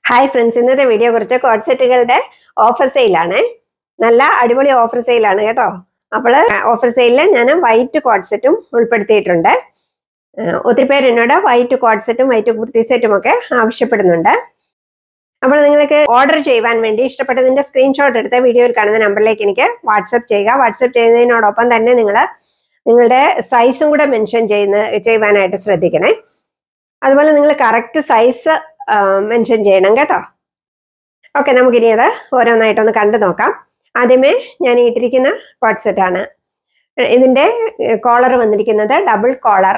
Hi friends, ഇന്നത്തെ video കുറച്ച് code സെറ്റുകളുടെ offer സെയിലാണ്. നല്ല അടിപൊളി ഓഫർ സെയിലാണ് കേട്ടോ. അപ്പോൾ ഓഫർ സെയിലിൽ ഞാൻ വൈറ്റ് കോഡ് സെറ്റും ഉൾപ്പെടുത്തിയിട്ടുണ്ട്. ഒത്തിരി പേര് എന്നോട് വൈറ്റ് കോഡ് സെറ്റും വൈറ്റ് കുർത്തി സെറ്റും ഒക്കെ ആവശ്യപ്പെടുന്നുണ്ട്. അപ്പോൾ നിങ്ങൾക്ക് ഓർഡർ ചെയ്യുവാൻ വേണ്ടി ഇഷ്ടപ്പെട്ടതിന്റെ സ്ക്രീൻഷോട്ട് എടുത്ത് വീഡിയോയിൽ കാണുന്ന നമ്പറിലേക്ക് എനിക്ക് വാട്സപ്പ് ചെയ്യുക. വാട്സപ്പ് ചെയ്യുന്നതിനോടൊപ്പം തന്നെ നിങ്ങളുടെ സൈസും കൂടെ മെൻഷൻ ചെയ്യുവാനായിട്ട് ശ്രദ്ധിക്കണേ. അതുപോലെ നിങ്ങൾ കറക്റ്റ് സൈസ് മെൻഷൻ ചെയ്യണം കേട്ടോ. ഓക്കെ, നമുക്കിനി അത് ഓരോന്നായിട്ടൊന്ന് കണ്ടു നോക്കാം. ആദ്യമേ ഞാൻ ഇട്ടിരിക്കുന്ന കോഡ് സെറ്റാണ്. ഇതിന്റെ കോളർ വന്നിരിക്കുന്നത് ഡബിൾ കോളർ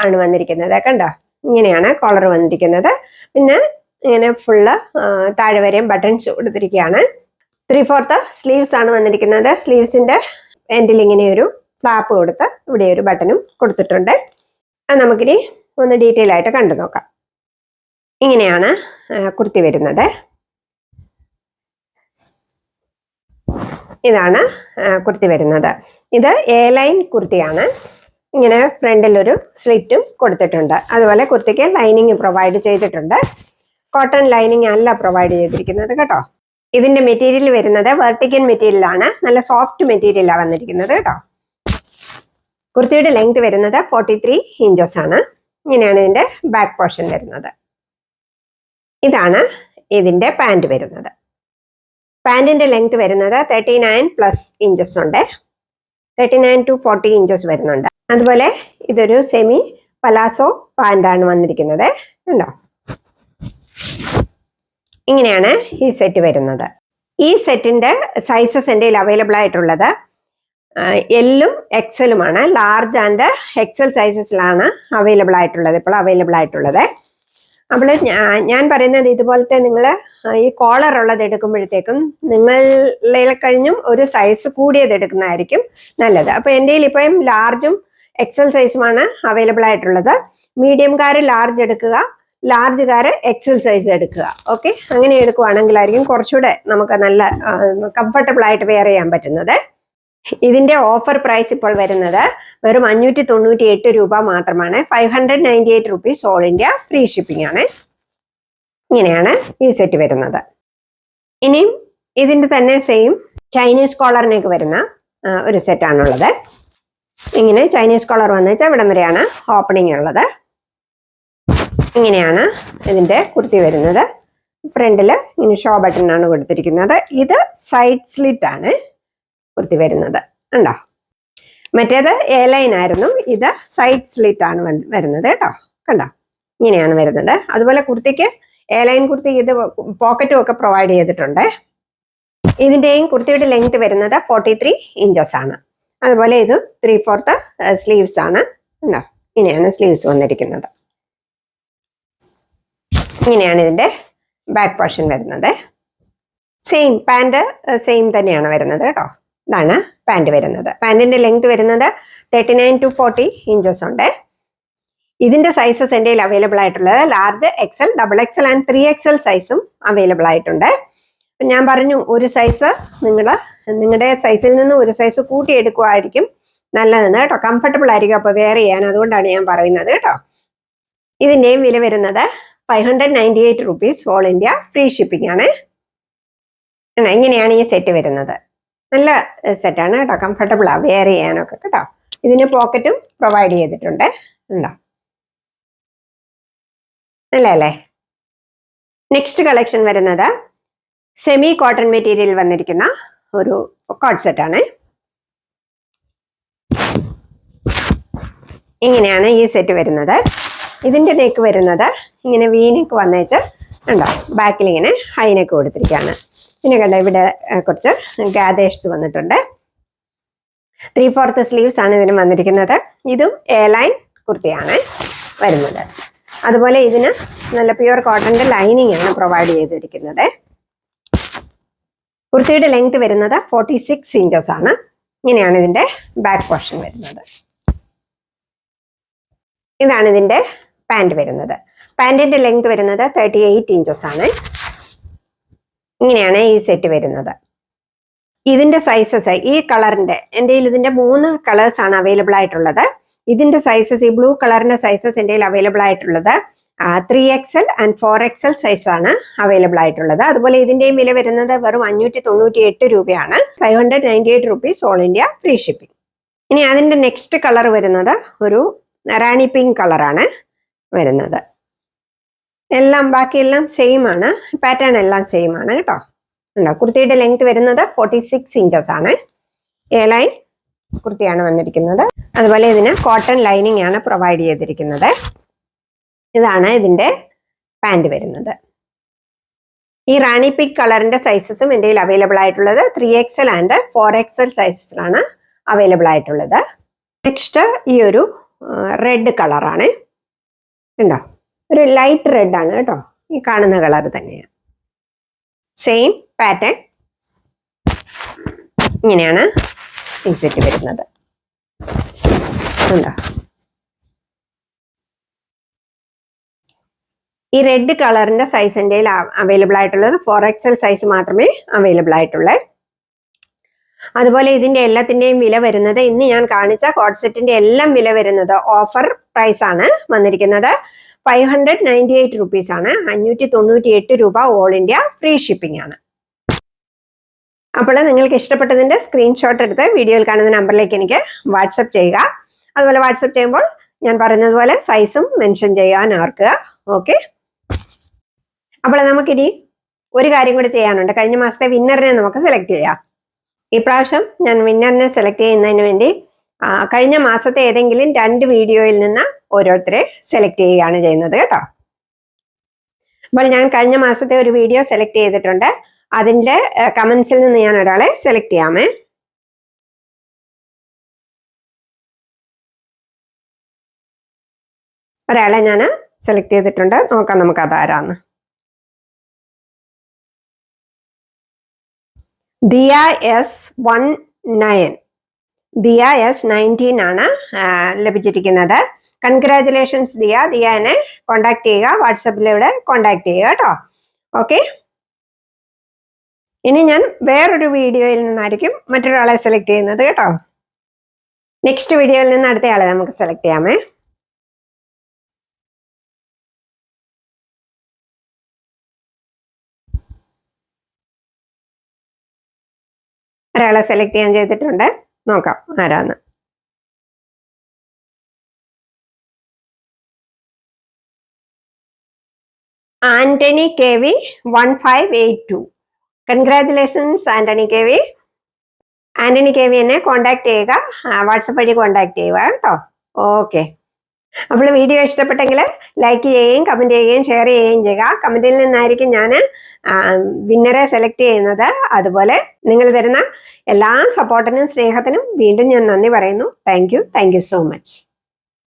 ആണ് വന്നിരിക്കുന്നത്. കണ്ടോ, ഇങ്ങനെയാണ് കോളർ വന്നിരിക്കുന്നത്. പിന്നെ ഇങ്ങനെ ഫുള്ള് താഴെ വരെയും ബട്ടൺസ് കൊടുത്തിരിക്കുകയാണ്. 3/4 സ്ലീവ്സ് ആണ് വന്നിരിക്കുന്നത്. സ്ലീവ്സിന്റെ എൻഡിൽ ഇങ്ങനെ ഒരു ഫ്ലാപ്പ് കൊടുത്ത് ഇവിടെ ഒരു ബട്ടണും കൊടുത്തിട്ടുണ്ട്. അത് നമുക്കിനി ഒന്ന് ഡീറ്റെയിൽ ആയിട്ട് കണ്ടു നോക്കാം. ഇങ്ങനെയാണ് കുർത്തി വരുന്നത്. ഇതാണ് കുർത്തി വരുന്നത്. ഇത് എ ലൈൻ കുർത്തിയാണ്. ഇങ്ങനെ ഫ്രണ്ടിൽ ഒരു സ്ലിറ്റും കൊടുത്തിട്ടുണ്ട്. അതുപോലെ കുർത്തിക്ക് ലൈനിങ് പ്രൊവൈഡ് ചെയ്തിട്ടുണ്ട്. കോട്ടൺ ലൈനിങ് അല്ല പ്രൊവൈഡ് ചെയ്തിരിക്കുന്നത് കേട്ടോ. ഇതിന്റെ മെറ്റീരിയൽ വരുന്നത് വെർട്ടിക്കൽ മെറ്റീരിയലാണ്. നല്ല സോഫ്റ്റ് മെറ്റീരിയലാണ് വന്നിരിക്കുന്നത് കേട്ടോ. കുർത്തിയുടെ ലെങ്ത് വരുന്നത് 43 ഇഞ്ചസ് ആണ്. ഇങ്ങനെയാണ് ഇതിന്റെ ബാക്ക് പോർഷൻ വരുന്നത്. ഇതാണ് ഇതിന്റെ പാൻറ് വരുന്നത്. പാൻറിന്റെ ലെങ്ത് വരുന്നത് 39+ ഇഞ്ചസ് ഉണ്ട്. 39 to 40 ഇഞ്ചസ് വരുന്നുണ്ട്. അതുപോലെ ഇതൊരു സെമി പലാസോ പാൻറാണ് വന്നിരിക്കുന്നത്. ഉണ്ടോ, ഇങ്ങനെയാണ് ഈ സെറ്റ് വരുന്നത്. ഈ സെറ്റിന്റെ സൈസസ് എൻ്റെ അവൈലബിൾ ആയിട്ടുള്ളത് എല്ലും എക്സലുമാണ്. ലാർജ് ആൻഡ് എക്സൽ സൈസസിലാണ് ഇപ്പോൾ അവൈലബിൾ ആയിട്ടുള്ളത്. അപ്പോൾ ഞാൻ പറയുന്നത് ഇതുപോലത്തെ നിങ്ങൾ ഈ കോളർ ഉള്ളത് എടുക്കുമ്പോഴത്തേക്കും നിങ്ങളെ കഴിഞ്ഞും ഒരു സൈസ് കൂടിയത് എടുക്കുന്നതായിരിക്കും നല്ലത്. അപ്പോൾ എൻ്റെ കയ്യിൽ ഇപ്പം ലാർജും എക്സൽ സൈസുമാണ് അവൈലബിൾ ആയിട്ടുള്ളത്. മീഡിയംകാർ ലാർജ് എടുക്കുക, ലാർജുകാർ എക്സൽ സൈസ് എടുക്കുക. ഓക്കെ, അങ്ങനെ എടുക്കുവാണെങ്കിലായിരിക്കും കുറച്ചുകൂടെ നമുക്ക് നല്ല കംഫർട്ടബിൾ ആയിട്ട് വെയർ ചെയ്യാൻ പറ്റുന്നത്. ഇതിന്റെ ഓഫർ പ്രൈസ് ഇപ്പോൾ വരുന്നത് വെറും 598 രൂപ മാത്രമാണ്. 598 rupees all India free shipping ആണ്. ഇങ്ങനെയാണ് ഈ സെറ്റ് വരുന്നത്. ഇനിയും ഇതിന്റെ തന്നെ സെയിം ചൈനീസ് കോളറിനേക്ക് വരുന്ന ഒരു സെറ്റാണുള്ളത്. ഇങ്ങനെ ചൈനീസ് കോളർ വന്നുവെച്ചാൽ ഇവിടം വരെയാണ് ഓപ്പണിംഗ് ഉള്ളത്. ഇങ്ങനെയാണ് ഇതിന്റെ കുർത്തി വരുന്നത്. ഫ്രണ്ടിൽ ഇങ്ങനെ ഷോ ബട്ടൺ ആണ് കൊടുത്തിരിക്കുന്നത്. ഇത് സൈഡ് സ്ലിറ്റ് ആണ് കുർത്തി വരുന്നത്. ഉണ്ടോ, മറ്റേത് എ ലൈൻ ആയിരുന്നു, ഇത് സൈഡ് സ്ലിറ്റ് ആണ് വരുന്നത് കേട്ടോ. കണ്ടോ, ഇങ്ങനെയാണ് വരുന്നത്. അതുപോലെ കുർത്തിക്ക് എ ലൈൻ കുർത്തിക്ക് ഇത് പോക്കറ്റും ഒക്കെ പ്രൊവൈഡ് ചെയ്തിട്ടുണ്ട്. ഇതിന്റെയും കുർത്തിയുടെ ലെങ്ത് വരുന്നത് 43 ഇഞ്ചസ് ആണ്. അതുപോലെ ഇത് 3/4 സ്ലീവ്സ് ആണ്. ഉണ്ടോ, ഇങ്ങനെയാണ് സ്ലീവ്സ് വന്നിരിക്കുന്നത്. ഇങ്ങനെയാണ് ഇതിന്റെ ബാക്ക് പോർഷൻ വരുന്നത്. സെയിം പാൻറ് സെയിം തന്നെയാണ് വരുന്നത് കേട്ടോ. ഇതാണ് പാൻറ് വരുന്നത്. പാൻറിന്റെ ലെങ്ത് വരുന്നത് 39 to 40 ഇഞ്ചസ് ഉണ്ട്. ഇതിന്റെ സൈസസ് എൻ്റെ അവൈലബിൾ ആയിട്ടുള്ളത് large, XL, double XL and 3XL സൈസും അവൈലബിൾ ആയിട്ടുണ്ട്. ഞാൻ പറഞ്ഞു, ഒരു സൈസ് നിങ്ങളുടെ സൈസിൽ നിന്ന് ഒരു സൈസ് കൂട്ടിയെടുക്കുമായിരിക്കും നല്ലതെന്ന് കേട്ടോ. കംഫർട്ടബിൾ ആയിരിക്കും അപ്പോൾ വെയർ ചെയ്യാൻ. അതുകൊണ്ടാണ് ഞാൻ പറയുന്നത് കേട്ടോ. ഇതിന്റെയും വില വരുന്നത് 598 rupees all India free shipping ആണ്. ഇങ്ങനെയാണ് ഈ സെറ്റ് വരുന്നത്. നല്ല സെറ്റാണ് കേട്ടോ. കംഫർട്ടബിൾ ആണ് വെയർ ചെയ്യാനൊക്കെ കേട്ടോ. ഇതിന് പോക്കറ്റും പ്രൊവൈഡ് ചെയ്തിട്ടുണ്ട്. ഉണ്ടോ, നല്ലല്ലേ. നെക്സ്റ്റ് കളക്ഷൻ വരുന്നത് സെമി കോട്ടൺ മെറ്റീരിയൽ വന്നിരിക്കുന്ന ഒരു കോഡ് സെറ്റാണ്. ഇങ്ങനെയാണ് ഈ സെറ്റ് വരുന്നത്. ഇതിന്റെ നെക്ക് വരുന്നത് ഇങ്ങനെ വി നെക്ക് വന്നേച്ച് ഉണ്ടോ, ബാക്കിൽ ഇങ്ങനെ ഹൈ നെക്ക് കൊടുത്തിരിക്കുകയാണ്. പിന്നെ കണ്ട ഇവിടെ കുറച്ച് ഗാദേഴ്സ് വന്നിട്ടുണ്ട്. 3/4 സ്ലീവ്സ് ആണ് ഇതിന് വന്നിരിക്കുന്നത്. ഇതും എ ലൈൻ കുർത്തിയാണ് വരുന്നത്. അതുപോലെ ഇതിന് നല്ല പ്യുവർ കോട്ടന്റെ ലൈനിങ് ആണ് പ്രൊവൈഡ് ചെയ്തിരിക്കുന്നത്. കുർത്തിയുടെ ലെങ്ത് വരുന്നത് 46 ഇഞ്ചസ് ആണ്. ഇങ്ങനെയാണ് ഇതിന്റെ ബാക്ക് പോർഷൻ വരുന്നത്. ഇതാണ് ഇതിന്റെ പാൻറ് വരുന്നത്. പാൻറിന്റെ ലെങ്ത് വരുന്നത് 38 ഇഞ്ചസ് ആണ്. ഇങ്ങനെയാണ് ഈ സെറ്റ് വരുന്നത്. ഇതിന്റെ സൈസസ് ഈ കളറിന്റെ എൻ്റെ കയ്യിൽ ഇതിന്റെ 3 കളേഴ്സ് ആണ് അവൈലബിൾ ആയിട്ടുള്ളത്. ഇതിന്റെ സൈസസ് ഈ ബ്ലൂ കളറിന്റെ സൈസസ് എൻ്റെ കയ്യിൽ അവൈലബിൾ ആയിട്ടുള്ളത് 3XL ആൻഡ് 4XL സൈസാണ് അവൈലബിൾ ആയിട്ടുള്ളത്. അതുപോലെ ഇതിന്റെയും വില വരുന്നത് വെറും 598 രൂപയാണ്. 598 rupees all India free shipping. ഇനി അതിന്റെ നെക്സ്റ്റ് കളർ വരുന്നത് ഒരു റാണി പിങ്ക് കളറാണ് വരുന്നത്. എല്ലാം ബാക്കിയെല്ലാം സെയിം ആണ്, പാറ്റേൺ എല്ലാം സെയിം ആണ് കേട്ടോ. ഉണ്ടോ, കുർത്തിയുടെ ലെങ്ത് വരുന്നത് 46 ഇഞ്ചസ് ആണ്. എ ലൈൻ കുർത്തിയാണ് വന്നിരിക്കുന്നത്. അതുപോലെ ഇതിന് കോട്ടൺ ലൈനിങ് ആണ് പ്രൊവൈഡ് ചെയ്തിരിക്കുന്നത്. ഇതാണ് ഇതിന്റെ പാൻറ് വരുന്നത്. ഈ റാണി പിങ്ക് കളറിന്റെ സൈസസും എൻ്റെ കയ്യിൽ അവൈലബിൾ ആയിട്ടുള്ളത് 3XL ആൻഡ് 4XL സൈസസിലാണ് അവൈലബിൾ ആയിട്ടുള്ളത്. നെക്സ്റ്റ് ഈ ഒരു റെഡ് കളറാണ്. ഉണ്ടോ, ഒരു ലൈറ്റ് റെഡ് ആണ് കേട്ടോ. ഈ കാണുന്ന കളർ തന്നെയാണ്, സെയിം പാറ്റേൺ. ഇങ്ങനെയാണ് ഈ സെറ്റ് വരുന്നത്. ഉണ്ടോ, ഈ റെഡ് കളറിന്റെ സൈസ് എൻ്റെ അവൈലബിൾ ആയിട്ടുള്ളത് 4XL സൈസ് മാത്രമേ അവൈലബിൾ ആയിട്ടുള്ളൂ. അതുപോലെ ഇതിന്റെ എല്ലാത്തിന്റെയും വില വരുന്നത്, ഇന്ന് ഞാൻ കാണിച്ച കോഡ് സെറ്റിന്റെ എല്ലാം വില വരുന്നത് ഓഫർ പ്രൈസ് ആണ് വന്നിരിക്കുന്നത്. 598 റുപ്പീസ് ആണ്. 598 രൂപ ഓൾ ഇന്ത്യ ഫ്രീ ഷിപ്പിംഗ് ആണ്. അപ്പോൾ നിങ്ങൾക്ക് ഇഷ്ടപ്പെട്ടതിന്റെ സ്ക്രീൻഷോട്ട് എടുത്ത് വീഡിയോയിൽ കാണുന്ന നമ്പറിലേക്ക് എനിക്ക് വാട്സപ്പ് ചെയ്യുക. അതുപോലെ വാട്സപ്പ് ചെയ്യുമ്പോൾ ഞാൻ പറഞ്ഞതുപോലെ സൈസും മെൻഷൻ ചെയ്യാൻ ഓർക്കുക. ഓക്കെ, അപ്പോൾ നമുക്കിനി ഒരു കാര്യം കൂടി ചെയ്യാനുണ്ട്. കഴിഞ്ഞ മാസത്തെ വിന്നറിനെ നമുക്ക് സെലക്ട് ചെയ്യാം. ഈ പ്രാവശ്യം ഞാൻ വിന്നറിനെ സെലക്ട് ചെയ്യുന്നതിന് വേണ്ടി കഴിഞ്ഞ മാസത്തെ ഏതെങ്കിലും 2 വീഡിയോയിൽ നിന്ന് ഓരോരുത്തരെ സെലക്ട് ചെയ്യുകയാണ് ചെയ്യുന്നത് കേട്ടോ. അപ്പോൾ ഞാൻ കഴിഞ്ഞ മാസത്തെ ഒരു വീഡിയോ സെലക്ട് ചെയ്തിട്ടുണ്ട്. അതിൻ്റെ കമന്റ്സിൽ നിന്ന് ഞാൻ ഒരാളെ സെലക്ട് ചെയ്യാമേ. ഒരാളെ ഞാൻ സെലക്ട് ചെയ്തിട്ടുണ്ട്. നോക്കാം നമുക്ക് അതാരാന്ന്. ദിയ S19, ദിയ S19 ആണ് ലഭിച്ചിരിക്കുന്നത്. കൺഗ്രാറ്റുലേഷൻസ് ദിയ. ദിയ എന്നെ കോണ്ടാക്ട് ചെയ്യുക, വാട്സപ്പിലൂടെ കോണ്ടാക്ട് ചെയ്യുക കേട്ടോ. ഓക്കെ, ഇനി ഞാൻ വേറൊരു വീഡിയോയിൽ നിന്നായിരിക്കും മറ്റൊരാളെ സെലക്ട് ചെയ്യുന്നത് കേട്ടോ. നെക്സ്റ്റ് വീഡിയോയിൽ നിന്ന് അടുത്തയാളെ നമുക്ക് സെലക്ട് ചെയ്യാമേ. ഒരാളെ സെലക്ട് ചെയ്യാൻ ചെയ്തിട്ടുണ്ട്. നോക്കാം ആരാന്ന്. Antony KV 1582. Congratulations Antony KV. Antony KV എന്നെ കോണ്ടാക്ട് ചെയ്യുക, വാട്സപ്പ് വഴി കോണ്ടാക്ട് ചെയ്യുക കേട്ടോ. ഓക്കെ, അപ്പോൾ വീഡിയോ ഇഷ്ടപ്പെട്ടെങ്കിൽ ലൈക്ക് ചെയ്യുകയും കമൻറ്റ് ചെയ്യുകയും ഷെയർ ചെയ്യുകയും ചെയ്യുക. കമൻറ്റിൽ നിന്നായിരിക്കും ഞാൻ വിന്നറെ സെലക്ട് ചെയ്യുന്നത്. അതുപോലെ നിങ്ങൾ തരുന്ന എല്ലാ സപ്പോർട്ടിനും സ്നേഹത്തിനും വീണ്ടും ഞാൻ നന്ദി പറയുന്നു. Thank you so much.